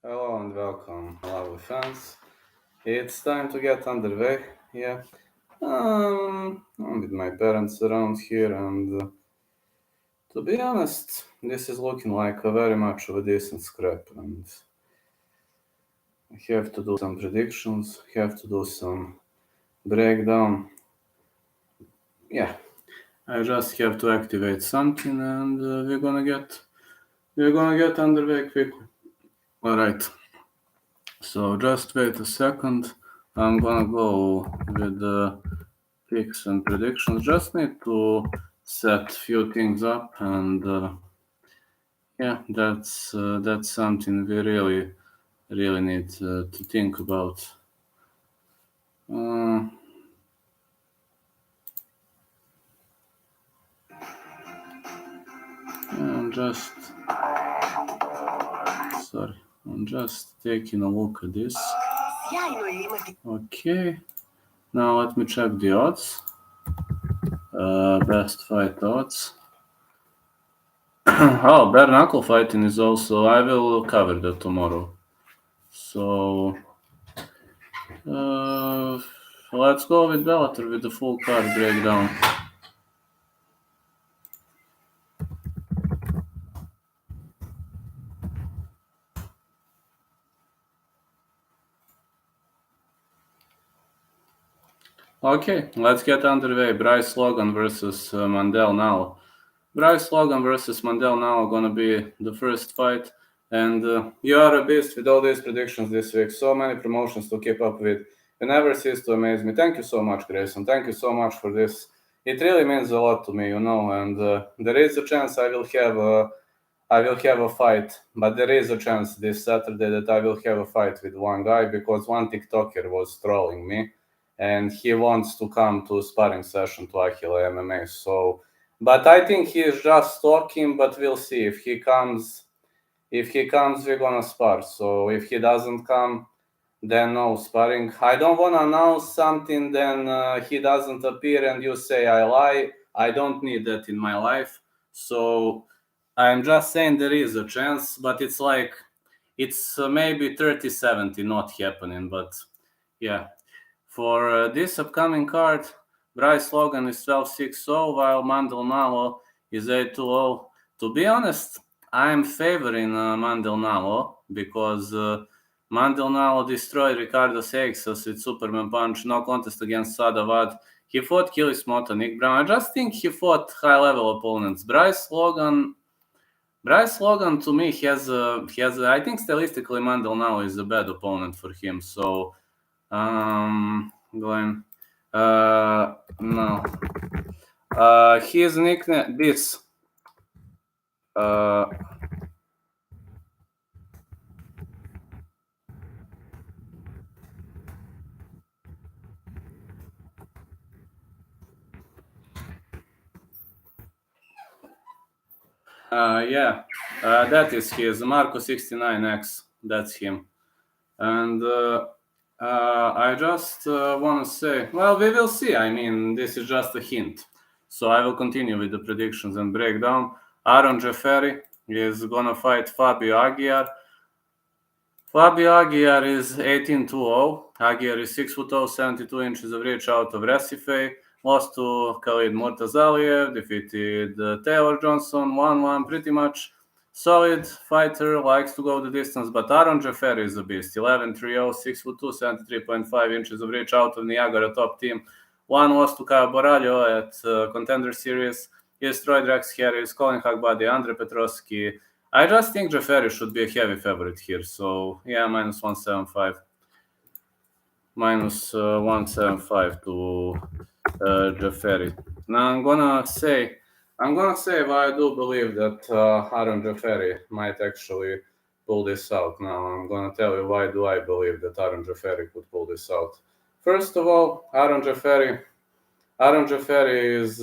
Hello and welcome, lovely fans. It's time to get underway. Yeah, I'm with my parents around here, and to be honest, this is looking like a very much of a decent scrap. And I have to do some predictions, have to do some breakdown. Yeah, I just have to activate something, and we're gonna get underway quickly. All right. So just wait a second. I'm gonna go with the picks and predictions. Just need to set few things up, and yeah, that's something we really need to think about. I'm just taking a look at this. Okay, now let me check the odds. Best fight odds. Oh, bare knuckle fighting is also. I will cover that tomorrow. So let's go with Bellator with the full card breakdown. Okay, let's get underway. Bryce Logan versus Mandel now. Bryce Logan versus Mandel now gonna be the first fight. And you are a beast with all these predictions this week. So many promotions to keep up with. You never cease to amaze me. Thank you so much, Grayson. Thank you so much for this. It really means a lot to me, And there is a chance I will have a fight, but there is a chance this Saturday that I will have a fight with one guy because one TikToker was trolling me, and he wants to come to a sparring session to Achille MMA. So, but I think he is just talking. But we'll see if he comes. If he comes, we're gonna spar. So if he doesn't come, then no sparring. I don't wanna announce something, then he doesn't appear, and you say I lie. I don't need that in my life. So I'm just saying there is a chance, but it's like it's maybe 30-70 not happening. But yeah, for this upcoming card, Bryce Logan is 12-6-0, while Maldonado is 8-2-0. To be honest, I'm favoring Maldonado because Maldonado destroyed Ricardo Seixas with Superman Punch, no contest against Sadavad. He fought Killy Smota, Nick Brown. I just think he fought high-level opponents. Bryce Logan to me has I think stylistically Maldonado is a bad opponent for him. So Glenn. No. His nickname this. That is his Marco 69X. That's him. And I just want to say, well, we will see. I mean, this is just a hint. So I will continue with the predictions and breakdown. Aaron Jeffery is going to fight Fabio Aguiar. Fabio Aguiar is 18-0. Aguiar is 6'0", 72 inches of reach out of Recife. Lost to Khalid Murtazaliev, defeated Taylor Johnson, 1-1, pretty much solid fighter, likes to go the distance, but Aaron Jeffery is a beast. 11-3-0, 6'2", 73.5 inches of reach out of Niagara top team. One loss to Cowboy at Contender Series. He destroyed Rex Harris, Colin Hagbadi, Andre Petrovsky. I just think Jeffery should be a heavy favorite here. So, yeah, minus 175. Minus 175 to Jeffery. Now I'm gonna say why I do believe that Aaron Jeffery might actually pull this out. Now I'm gonna tell you why do I believe that Aaron Jeffery could pull this out. First of all, Aaron Jeffery is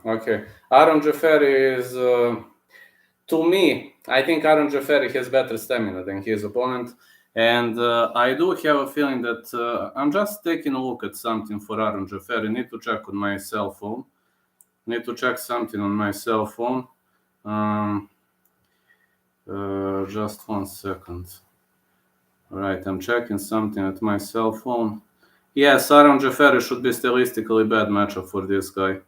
okay. Aaron Jeffery is to me, I think Aaron Jeffery has better stamina than his opponent. And I do have a feeling that I'm just taking a look at something for Aaron Jeffery. Need to check on my cell phone. Need to check something on my cell phone. Just 1 second. Right, I'm checking something at my cell phone. Yes, Aaron Jafari should be stylistically bad matchup for this guy.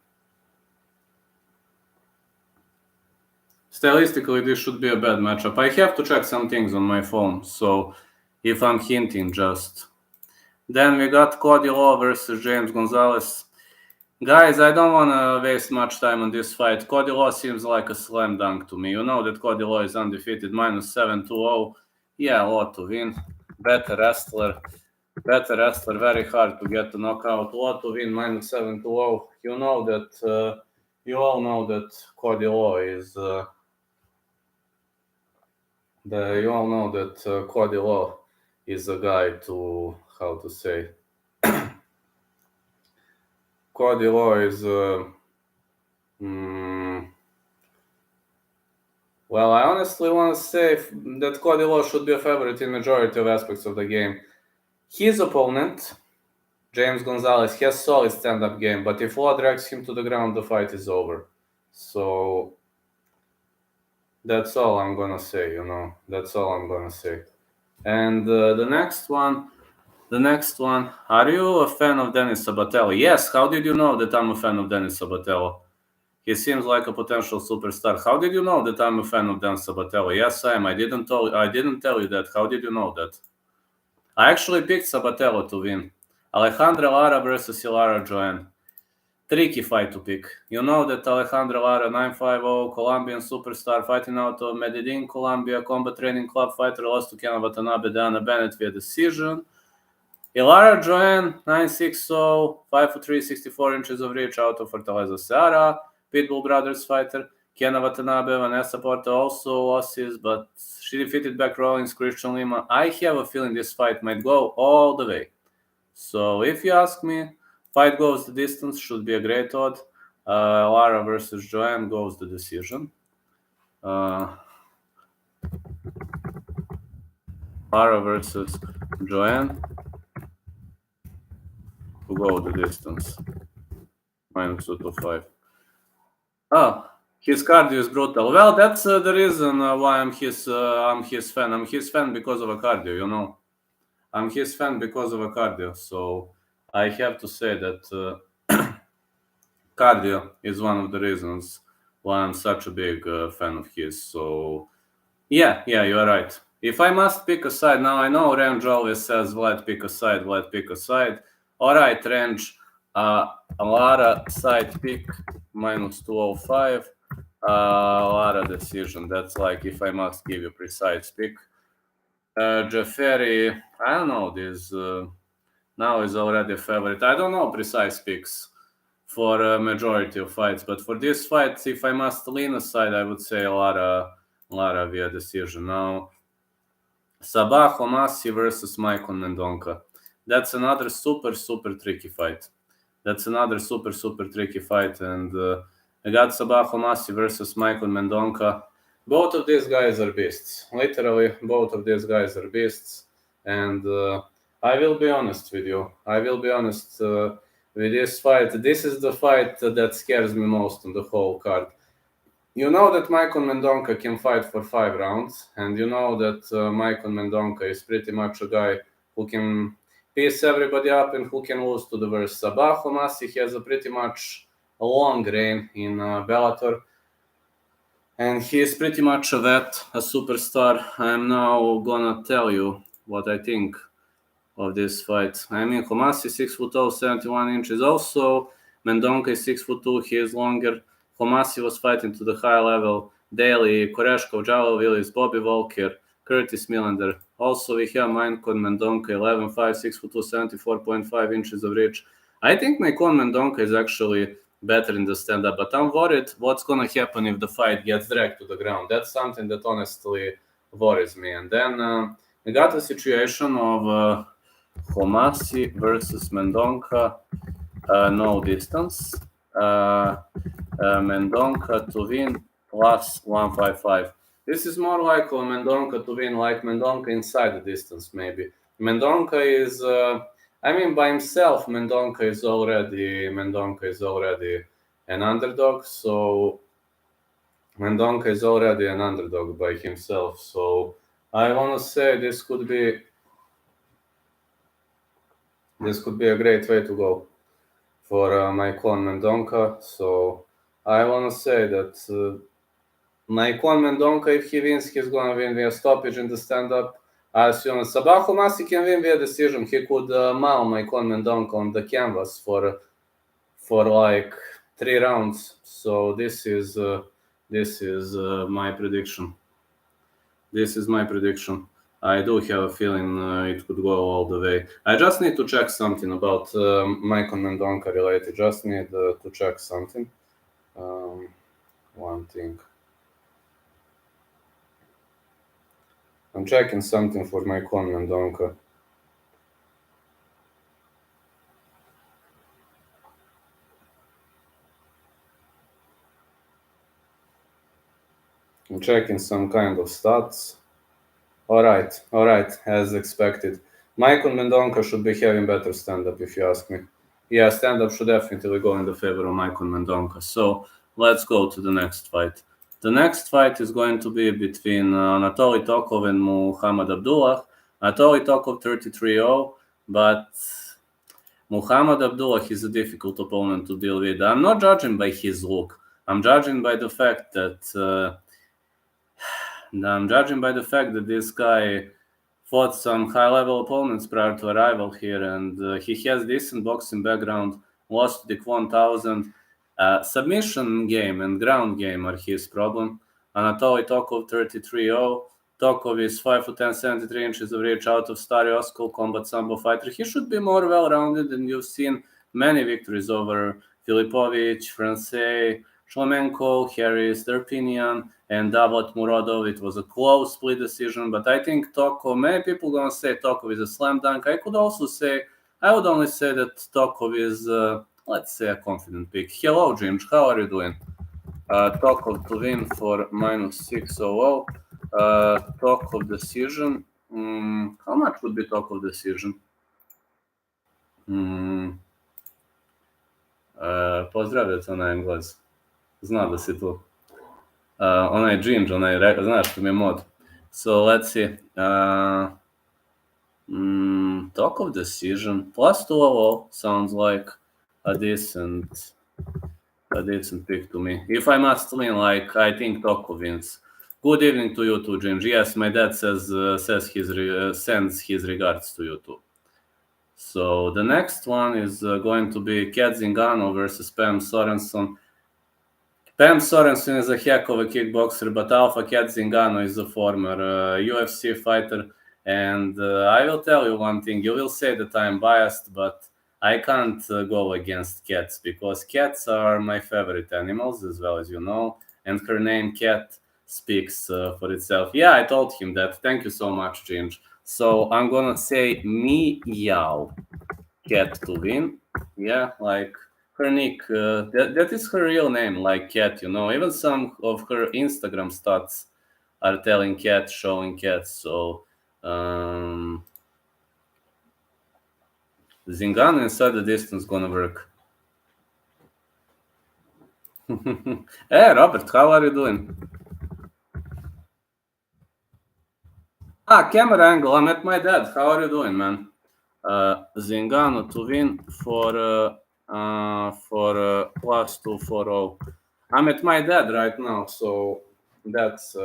Stylistically, this should be a bad matchup. I have to check some things on my phone, so if I'm hinting, just. Then we got Cody Law versus James Gonzalez. Guys, I don't want to waste much time on this fight. Cody Law seems like a slam dunk to me. You know that Cody Law is undefeated, minus 7-0. Yeah, Law to win. Better wrestler, very hard to get a knockout. Law to win, minus 7-0. You know that, you all know that Cody Law is... you all know that Cody Law is a guy to, how to say... Cody Law is... Well, I honestly want to say that Cody Law should be a favorite in majority of aspects of the game. His opponent, James Gonzalez, has solid stand-up game, but if Law drags him to the ground, the fight is over. So that's all I'm gonna say, you know. That's all I'm gonna say. And the next one, are you a fan of Denis Sabatello? Yes, how did you know that I'm a fan of Denis Sabatello? He seems like a potential superstar. How did you know that I'm a fan of Dan Sabatello? Yes, I am. I didn't tell you that. How did you know that? I actually picked Sabatello to win. Alejandra Lara versus Ilara Joanne. Tricky fight to pick. You know that Alejandra Lara, 950, Colombian superstar, fighting out of Medellin, Colombia, combat training club fighter, lost to Ken Watanabe, Dana Bennett via decision. Ilara Joanne, 960, 5'3", 64 inches of reach, out of Fortaleza, Seara. Pitbull Brothers fighter, Kiana Watanabe, Vanessa Porta also losses, but she defeated Beck Rollins, Christian Lima. I have a feeling this fight might go all the way. So if you ask me, fight goes the distance, should be a great odd. Lara versus Joanne goes the decision. Lara versus Joanne to go the distance. Minus 225. Oh, his cardio is brutal. Well, that's the reason why I'm his fan. I'm his fan because of a cardio, you know. I'm his fan because of a cardio. So I have to say that cardio is one of the reasons why I'm such a big fan of his. So yeah, you are right. If I must pick a side, now I know Range always says, Vlad, pick a side. All right, Range, Lara side pick, minus 205. Lara decision. That's like if I must give you precise pick. Jafari, I don't know, this now is already a favorite. I don't know precise picks for a majority of fights, but for this fight, if I must lean aside, I would say Lara via decision. Now, Sabah Homasi versus Michael Mendonca. That's another super tricky fight. And I got Sabah Homasi versus Michael Mendonca. Both of these guys are beasts. Literally, both of these guys are beasts. And I will be honest with you. With this fight. This is the fight that scares me most on the whole card. You know that Michael Mendonca can fight for 5 rounds, and you know that Michael Mendonca is pretty much a guy who can piece everybody up and who can lose to the worst. Sabah Homasi has a pretty much a long reign in Bellator, and he is pretty much a vet, a superstar. I'm now gonna tell you what I think of this fight. I mean, Homasi 6'0", 71 inches. Also, Mendonca is 6'2", he is longer. Homasi was fighting to the high level daily. Koreshkov, Jalo Willis, Bobby Walker, Curtis Millender. Also, we have Michael Mendonca, 11'5", 6'2", 74.5 inches of reach. I think Michael Mendonca is actually better in the stand-up, but I'm worried what's going to happen if the fight gets dragged to the ground. That's something that honestly worries me. And then we got a situation of Homasi versus Mendonca, no distance. Mendonca to win plus 155. This is more like Mendonca to win, like Mendonca inside the distance, maybe. Mendonca is, by himself, Mendonca is already an underdog. So Mendonca is already an underdog by himself, so I want to say this could be a great way to go for my clone Mendonca. So I want to say that my clone Mendonca, if he wins, he's gonna win via stoppage in the stand-up. I assume Sabah Mousasi can win via decision. He could maul my clone Mendonca on the canvas for like 3 rounds. So this is my prediction. This is my prediction. I do have a feeling it could go all the way. I just need to check something about Michael Mendonca related. Just need to check something. One thing. I'm checking something for Michael Mendonca. I'm checking some kind of stats. All right, as expected. Michael Mendonca should be having better stand-up, if you ask me. Yeah, stand-up should definitely go in the favor of Michael Mendonca. So let's go to the next fight. The next fight is going to be between Anatoly Tokov and Muhammad Abdullah. Anatoly Tokov 33-0, but Muhammad Abdullah is a difficult opponent to deal with. I'm not judging by his look. I'm judging by the fact that this guy fought some high-level opponents prior to arrival here, and he has decent boxing background. Lost to the 1000. Submission game and ground game are his problem. Anatoly Tokov 33-0. Tokov is 5'10", 73 inches of reach, out of Stary combat sambo fighter. He should be more well-rounded, and you've seen many victories over Filipovic, Francais, Shlemenko, Harris, Derpinian, and Davlat Muradov. It was a close split decision, but I think Tokov, many people gonna say Tokov is a slam dunk. I would only say that Tokov is, let's say, a confident pick. Hello, James, how are you doing? Tokov to win for -600. Tokov decision. How much would be Tokov decision? Pozdravljate onaj Englez. Zna da si tu. Onaj Ginge, znaš što mi je mod. So let's see. Tokov decision plus 200 sounds like a decent pick to me. If I must win, like, I think Tokov wins. Good evening to you too, Ginge. Yes, my dad sends his regards to you too. So the next one is going to be Kat Zingano versus Pam Sorensen. Pam Sorensen is a heck of a kickboxer, but Alpha Kat Zingano is a former UFC fighter. And I will tell you one thing. You will say that I'm biased, but I can't go against cats because cats are my favorite animals, as well as you know. And her name, Cat, speaks for itself. Yeah, I told him that. Thank you so much, James. So I'm gonna say meow, Cat to win. Yeah, like her nick. That is her real name, like Cat. You know, even some of her Instagram stats are telling Cat, showing Cat. So Zingano inside the distance gonna work. Hey, Robert, how are you doing? Camera angle. I'm at my dad. How are you doing, man? Zingano to win for plus 240. I'm at my dad right now, so that's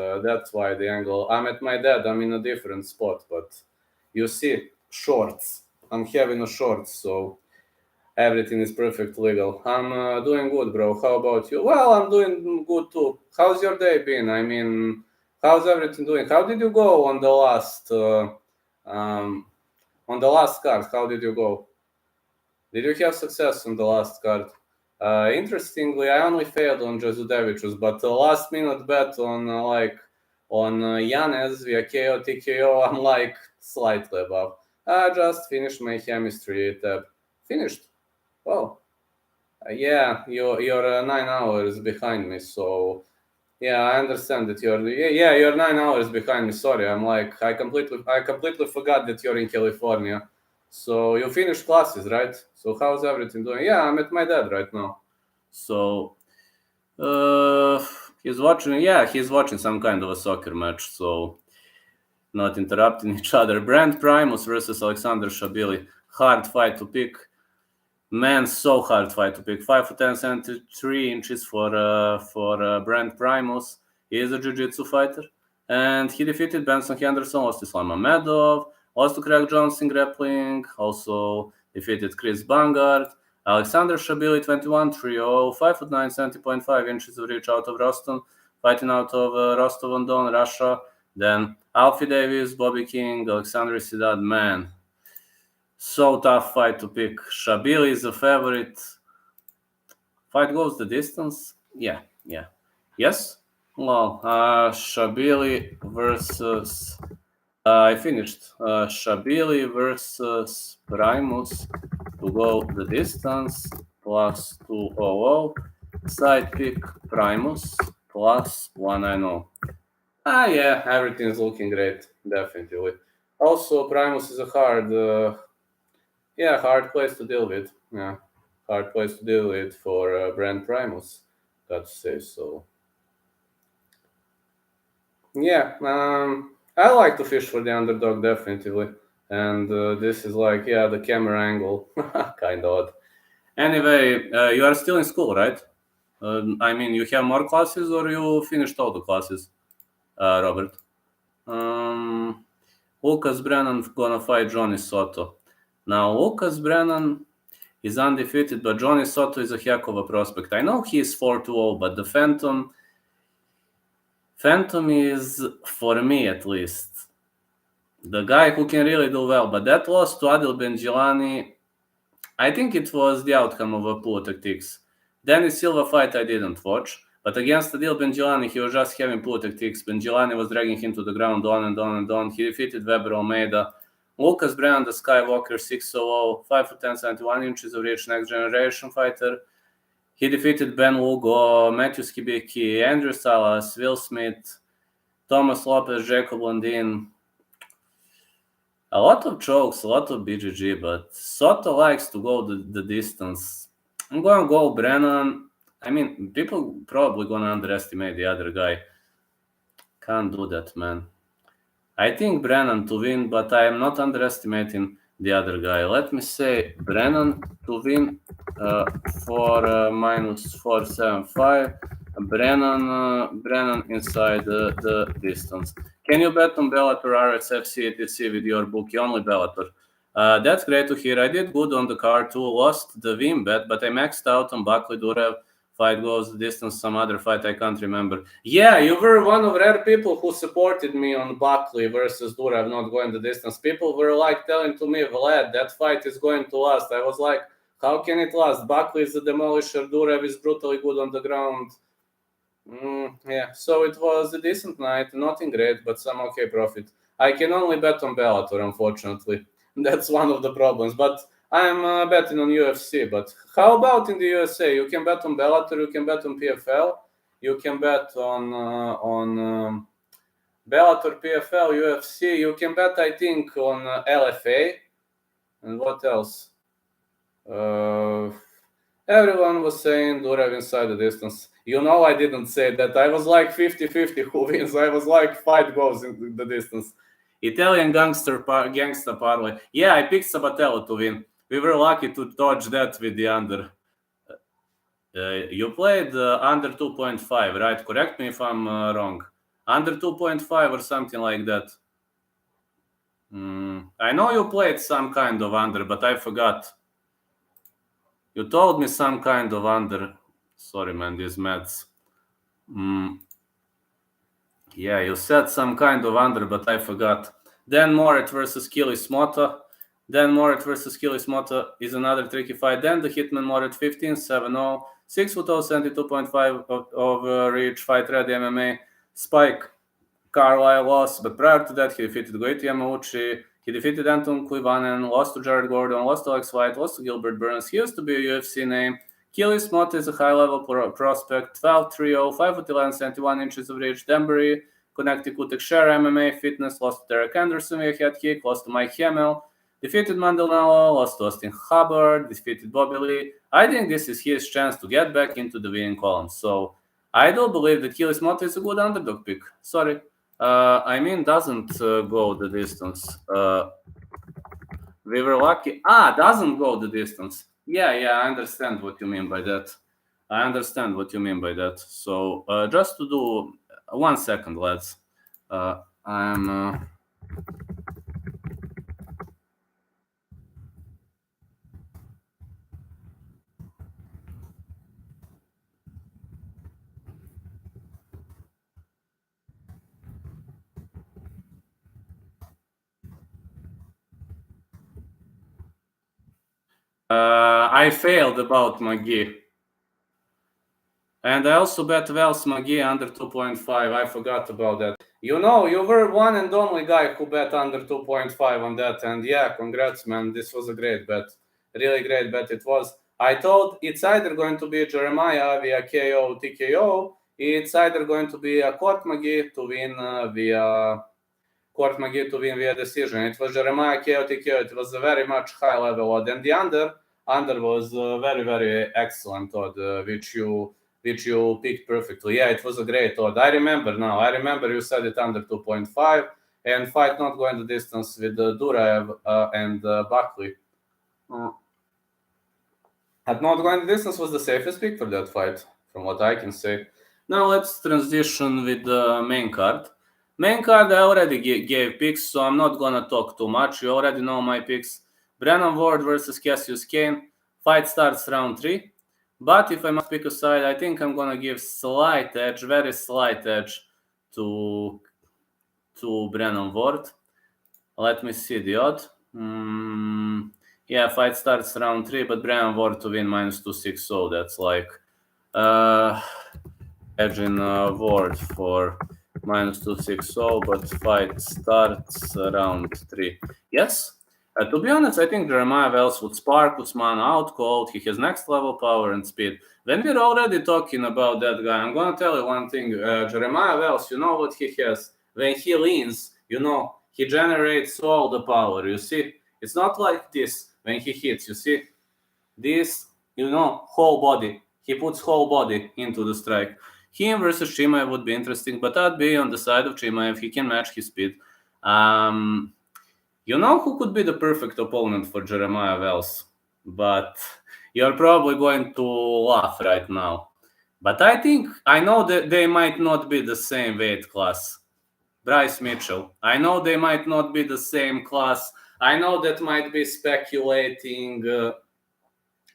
why the angle. I'm at my dad. I'm in a different spot, but you see, shorts. I'm having a shorts, so everything is perfect legal. I'm doing good, bro. How about you? Well, I'm doing good too. How's your day been? I mean, how's everything doing? How did you go on the last card? How did you go? Did you have success on the last card? Interestingly, I only failed on Jezudevicius, but the last minute bet on Yanez via KO TKO, I'm like slightly above. I just finished my chemistry tab. Finished. Oh, yeah, you're 9 hours behind me, so yeah, I understand that you're 9 hours behind me. Sorry, I'm like I completely forgot that you're in California. So you finished classes, right? So how's everything doing? Yeah, I'm at my dad right now. So He's watching some kind of a soccer match, so not interrupting each other. Brand Primus versus Alexander Shabili. Hard fight to pick. Man, so hard fight to pick. 5'10", 73 inches for Brand Primus. He is a jiu-jitsu fighter. And he defeated Benson Henderson, lost to Islam Mamedov, lost to Craig Jones in grappling, also defeated Chris Bangard. Alexander Shabili, 21-3-0, 5'9", 70.5 inches of reach out of Roston, fighting out of Rostov-on-Don, Russia. Then Alfie Davis, Bobby King, Alexander Sidad. Man, so tough fight to pick. Shabili is a favorite. Fight goes the distance? Yeah. Yes? Well, Shabili versus... I finished. Shabili versus Primus to go the distance, plus 200. Side pick Primus, plus 190. Yeah, everything's looking great, definitely. Also, Primus is a hard place to deal with. Yeah, hard place to deal with for Brand Primus, got to say so. Yeah, I like to fish for the underdog, definitely. And this is like, the camera angle, kind of odd. Anyway, you are still in school, right? I mean, you have more classes or you finished all the classes, Robert? Lucas Brennan gonna fight Johnny Soto. Now, Lucas Brennan is undefeated, but Johnny Soto is a heck of a prospect. I know he is 4-0, but the Phantom is, for me at least, the guy who can really do well. But that loss to Adil Benjilani, I think it was the outcome of a poor tactics. Dennis Silva fight I didn't watch, but against Adil Benjilani, he was just having poor tactics. Benjilani was dragging him to the ground on and on and on. He defeated Weber Almeida. Lucas Brennan, the Skywalker, 6-0, 5'10", 71 inches of reach, next generation fighter. He defeated Ben Lugo, Matthew Skibicki, Andrew Salas, Will Smith, Thomas Lopez, Jacob Lundin. A lot of chokes, a lot of BGG, but Soto likes to go the distance. I'm going to go Brennan. I mean, people probably going to underestimate the other guy. Can't do that, man. I think Brennan to win, but I am not underestimating the other guy. Let me say Brennan to win for minus 475. Brennan inside the distance. Can you bet on Bellator, RSF, CATC with your bookie? Only Bellator. That's great to hear. I did good on the card too. Lost the win bet, but I maxed out on Buckley Durev. Fight goes the distance, some other fight I can't remember. Yeah, you were one of rare people who supported me on Buckley versus Durev not going the distance. People were like telling to me, Vlad, that fight is going to last. I was like, how can it last? Buckley is a demolisher, Durev is brutally good on the ground. Yeah, so it was a decent night, nothing great, but some okay profit. I can only bet on Bellator, unfortunately. That's one of the problems, but I'm betting on UFC. But how about in the USA? You can bet on Bellator, you can bet on PFL, you can bet on Bellator, PFL, UFC. You can bet, I think, on LFA. And what else? Everyone was saying Durev inside the distance. You know, I didn't say that. I was like 50-50 who wins. I was like fight goes in the distance. Italian gangster parlay. Yeah, I picked Sabatello to win. We were lucky to dodge that with the under. You played under 2.5, right? Correct me if I'm wrong. Under 2.5 or something like that. I know you played some kind of under, but I forgot. You told me some kind of under. Sorry, man, these meds. Yeah, you said some kind of under, but I forgot. Dan Moret versus Kilis Mota. Dan Moret versus Kilis Mota is another tricky fight. Then the Hitman Moret 15-7-0, 6'0", 72.5 of reach, fight ready MMA. Spike Carlisle lost, but prior to that, he defeated Goiti Yamauchi. He defeated Anton Kuivanen, lost to Jared Gordon, lost to Alex White, lost to Gilbert Burns. He used to be a UFC name. Kilis Mota is a high-level prospect, 12-3-0, 5'11", 71 inches of reach. Danbury, Connecticut, share MMA, fitness, lost to Derek Anderson via head kick, lost to Mike Hamill, defeated Mandelnalo, lost to Austin Hubbard, defeated Bobby Lee. I think this is his chance to get back into the winning column. So I do believe that Kilis Moto is a good underdog pick. Sorry. I mean, doesn't go the distance. We were lucky. Doesn't go the distance. Yeah, I understand what you mean by that. So just to do 1 second, lads. I'm. I failed about McGee. And I also bet Wells McGee under 2.5. I forgot about that. You were one and only guy who bet under 2.5 on that. And yeah, congrats, man. This was a great bet. Really great bet it was. I thought it's either going to be Jeremiah via KO, TKO. It's either going to be a Court McGee to win via decision. It was Jeremiah KO, TKO. It was a very much high level odd. And the under was very, very excellent odd, which you picked perfectly. Yeah, it was a great odd. I remember you said it under 2.5 and fight not going the distance with Duraev and Buckley. At not going the distance was the safest pick for that fight, from what I can say. Now let's transition with the main card. Main card, I already gave picks, so I'm not gonna talk too much. You already know my picks. Brennan Ward versus Cassius Kane. Fight starts round 3. But if I must pick a side, I think I'm gonna give very slight edge to Brennan Ward. Let me see the odd. Yeah, fight starts round 3, but Brennan Ward to win -260. That's like edge in Ward for -260, but fight starts round 3. Yes. To be honest, I think Jeremiah Wells would spark Usman out cold. He has next level power and speed. When we're already talking about that guy, I'm going to tell you one thing. Jeremiah Wells, you know what he has? When he leans, he generates all the power. You see? It's not like this when he hits. You see? This, whole body. He puts whole body into the strike. Him versus Chimaev would be interesting, but I'd be on the side of Chimaev. He can match his speed. You know who could be the perfect opponent for Jeremiah Wells? But you're probably going to laugh right now. But I know that they might not be the same weight class. Bryce Mitchell. I know they might not be the same class. I know that might be speculating.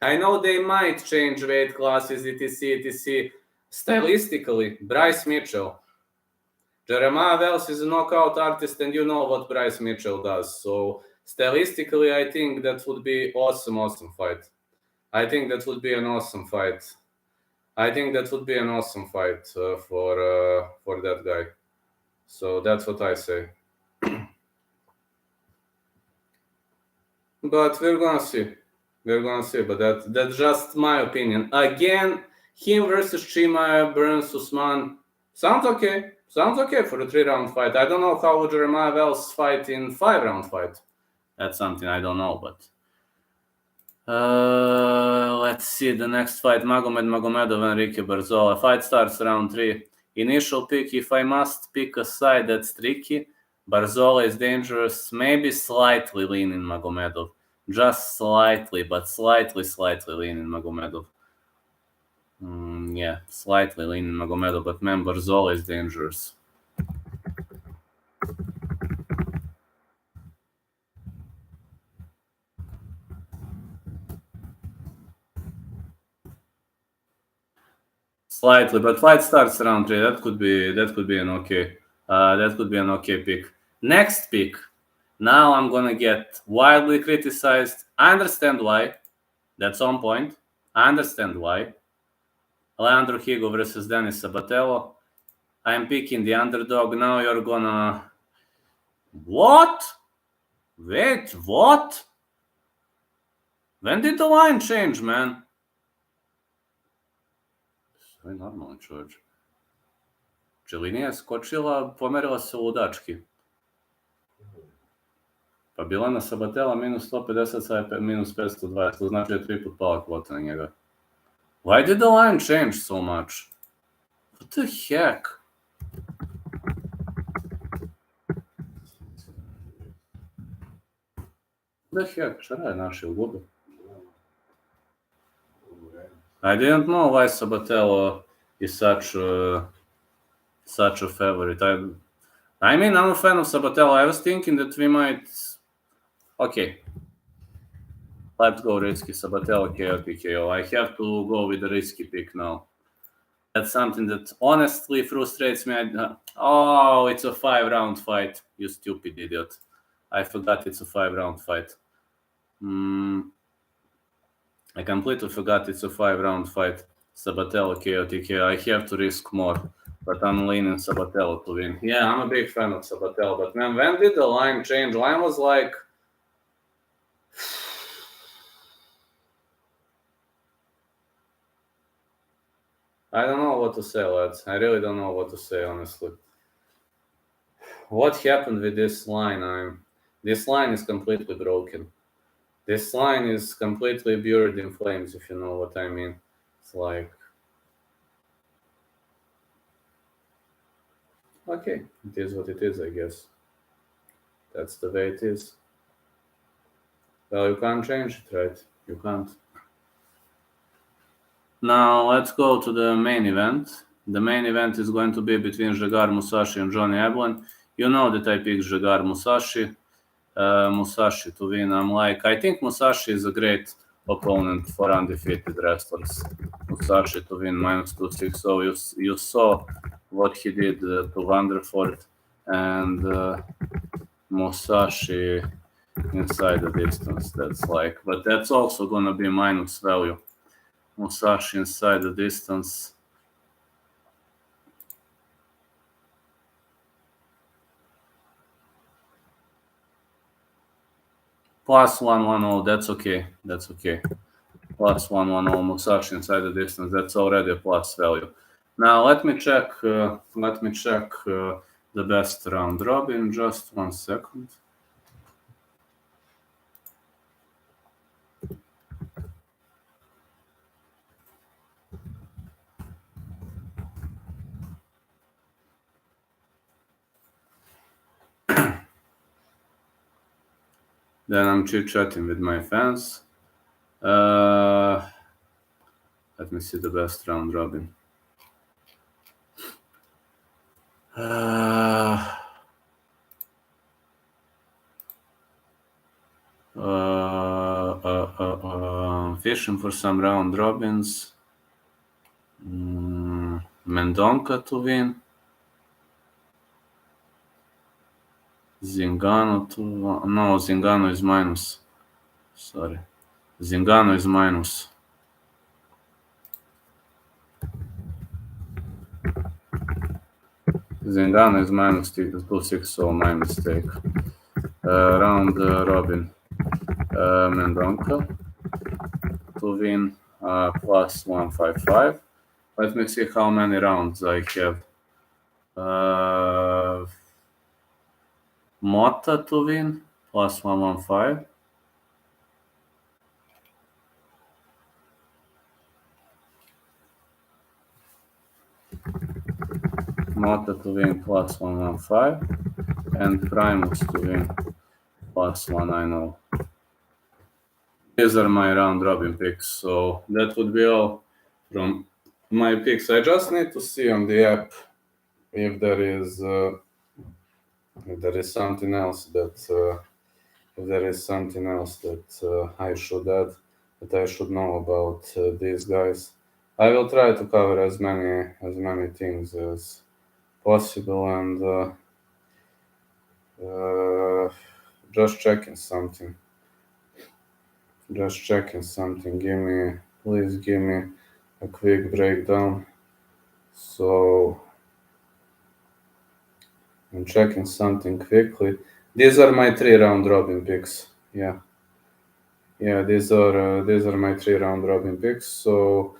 I know they might change weight classes, etc. Stylistically, Bryce Mitchell. Jeremiah Wells is a knockout artist, and you know what Bryce Mitchell does. So stylistically, I think that would be awesome fight. I think that would be an awesome fight. For that guy. So that's what I say. But we're gonna see. But that's just my opinion. Again, him versus Chimaev, Burns, Usman. Sounds okay for a 3-round fight. I don't know how would Jeremiah Wells fight in 5-round fight. That's something I don't know, but let's see the next fight. Magomedov, Enrique Barzola. Fight starts round 3. Initial pick, if I must pick a side that's tricky, Barzola is dangerous. Maybe slightly leaning Magomedov. Just slightly, but slightly leaning Magomedov. Yeah, slightly leaning Magomedov, but man, Barzola is dangerous. Slightly, but fight starts round 3. That could be an okay pick. Next pick. Now I'm gonna get wildly criticized. I understand why. That's on point. I understand why. Leandro Higo versus Denis Sabatello. I'm picking the underdog. Now you're gonna... What? Wait, what? When did the line change, man? Sve je normalno, čovječ. Linija je skočila, pomerila se ludački. Pa bila na Sabatella -150, sad je -520. To znači je 3 put pala kvota na njega. Why did the line change so much? What the heck? What the heck? Šta je naši ugubi? I didn't know why Sabatello is such a favorite. I mean, I'm a fan of Sabatello. I was thinking that we might... Okay. Let's go risky. Sabatello, KO, TKO. I have to go with the risky pick now. That's something that honestly frustrates me. Oh, it's a 5-round fight. You stupid idiot. I forgot it's a 5-round fight. I completely forgot it's a 5-round fight. Sabatello, KO, TKO. I have to risk more, but I'm leaning Sabatello to win. Yeah, I'm a big fan of Sabatello, but man, when did the line change? Line was like... I don't know what to say, lads. I really don't know what to say, honestly. What happened with this line? This line is completely broken. This line is completely buried in flames, if you know what I mean. It's like... Okay, it is what it is, I guess. That's the way it is. Well, you can't change it, right? You can't. Now, let's go to the main event. The main event is going to be between Jagar Mousasi and Johnny Eblen. You know that I picked Jagar Mousasi. Mousasi to win. I think Mousasi is a great opponent for undefeated wrestlers. Mousasi to win -260. You saw what he did to Vanderford, and Mousasi inside the distance. But that's also gonna be minus value. Mousasi inside the distance. +110, that's okay. +110, Mousasi inside the distance, that's already a plus value. Now let me check the best round robin, just 1 second. Then I'm chit-chatting with my fans. Let me see the best round robin. Fishing for some round robins. Mendonca to win. Zingano to... No, Zingano is minus. Sorry. Zingano is minus. Zingano is -260, so my mistake. Round robin. Mendonca to win +155. Let me see how many rounds I have. Mota to win +115. Mota to win +115, and Primus to win +190. These are my round robin picks, so that would be all from my picks. I just need to see on the app if there is something else that I should add, that I should know about these guys. I will try to cover as many things as possible, and just checking something. Please give me a quick breakdown. So I'm checking something quickly. These are my 3 round robin picks. Yeah, these are my 3 round robin picks. So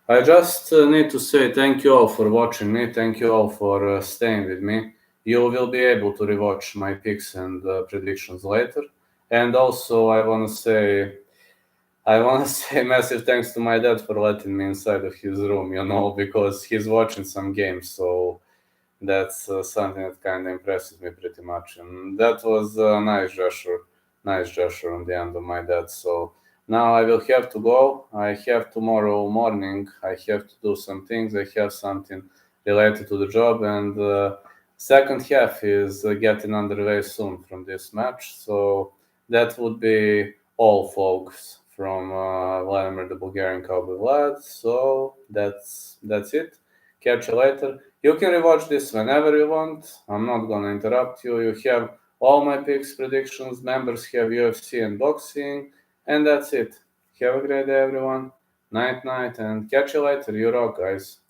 I just need to say thank you all for watching me. Thank you all for staying with me. You will be able to rewatch my picks and predictions later. And also, I want to say I want to say massive thanks to my dad for letting me inside of his room, because he's watching some games. So that's something that kind of impresses me pretty much. And that was a nice gesture on the end of my dad. So now I will have to go. I have tomorrow morning. I have to do some things. I have something related to the job, and second half is getting underway soon from this match. So that would be all, folks, from Vladimir the Bulgarian Cowboy Vlad. So that's it. Catch you later. You can rewatch this whenever you want. I'm not gonna interrupt you. You have all my picks, predictions. Members have UFC and boxing, and that's it. Have a great day, everyone. Night, and catch you later. You rock, guys.